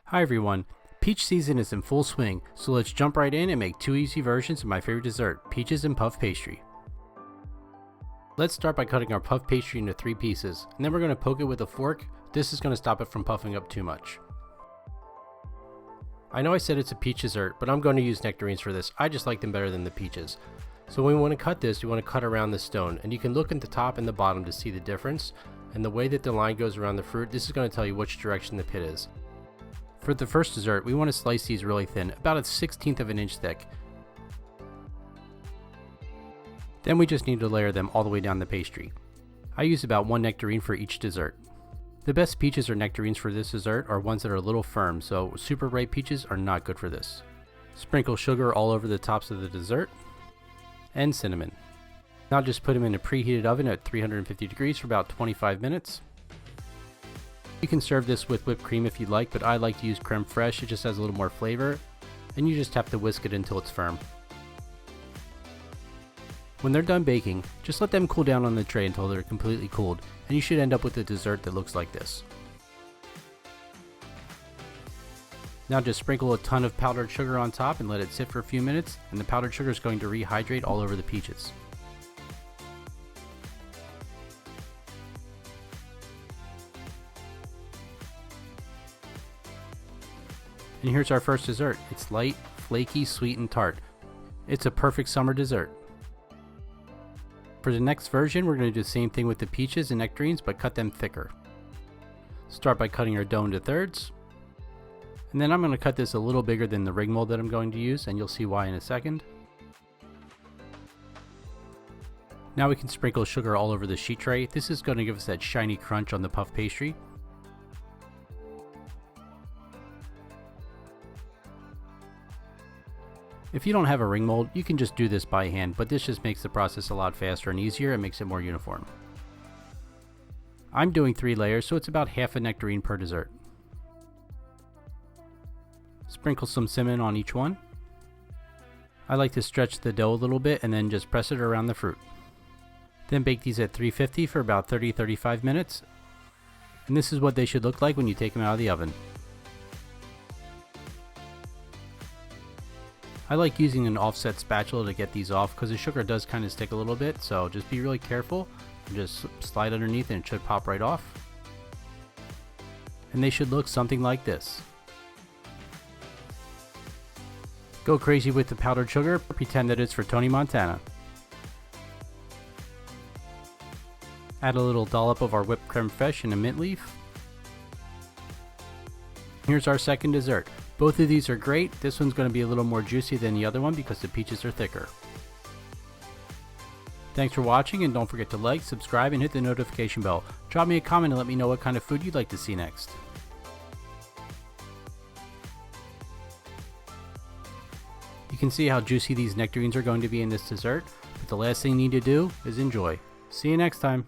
Hi everyone, peach season is in full swing, so let's jump right in and make two easy versions of my favorite dessert, peaches and puff pastry. Let's start by cutting our puff pastry into 3 pieces, and then we're going to poke it with a fork. This is going to stop it from puffing up too much. I know I said it's a peach dessert, but I'm going to use nectarines for this. I just like them better than the peaches. So when we want to cut this, you want to cut around the stone, and you can look at the top and the bottom to see the difference. And the way that the line goes around the fruit, this is going to tell you which direction the pit is. For the first dessert, we want to slice these really thin, about 1/16 of an inch thick. Then we just need to layer them all the way down the pastry. I use about 1 nectarine for each dessert. The best peaches or nectarines for this dessert are ones that are a little firm, so super ripe peaches are not good for this. Sprinkle sugar all over the tops of the dessert, and cinnamon. Now just put them in a preheated oven at 350 degrees for about 25 minutes. You can serve this with whipped cream if you'd like, but I like to use creme fraiche. It just has a little more flavor, and you just have to whisk it until it's firm. When they're done baking, just let them cool down on the tray until they're completely cooled, and you should end up with a dessert that looks like this. Now just sprinkle a ton of powdered sugar on top and let it sit for a few minutes, and the powdered sugar is going to rehydrate all over the peaches. And here's our first dessert. It's light, flaky, sweet, and tart. It's a perfect summer dessert. For the next version, we're going to do the same thing with the peaches and nectarines, but cut them thicker. Start by cutting our dough into thirds. And then I'm going to cut this a little bigger than the ring mold that I'm going to use, and you'll see why in a second. Now we can sprinkle sugar all over the sheet tray. This is going to give us that shiny crunch on the puff pastry. If you don't have a ring mold, you can just do this by hand, but this just makes the process a lot faster and easier and makes it more uniform. I'm doing 3 layers, so it's about half a nectarine per dessert. Sprinkle some cinnamon on each one. I like to stretch the dough a little bit and then just press it around the fruit. Then bake these at 350 for about 30-35 minutes. And this is what they should look like when you take them out of the oven. I like using an offset spatula to get these off because the sugar does kind of stick a little bit, so just be really careful. Just slide underneath and it should pop right off. And they should look something like this. Go crazy with the powdered sugar, pretend that it's for Tony Montana. Add a little dollop of our whipped creme fraiche and a mint leaf. Here's our second dessert. Both of these are great. This one's going to be a little more juicy than the other one because the peaches are thicker. Thanks for watching, and don't forget to like, subscribe, and hit the notification bell. Drop me a comment and let me know what kind of food you'd like to see next. You can see how juicy these nectarines are going to be in this dessert, but the last thing you need to do is enjoy. See you next time.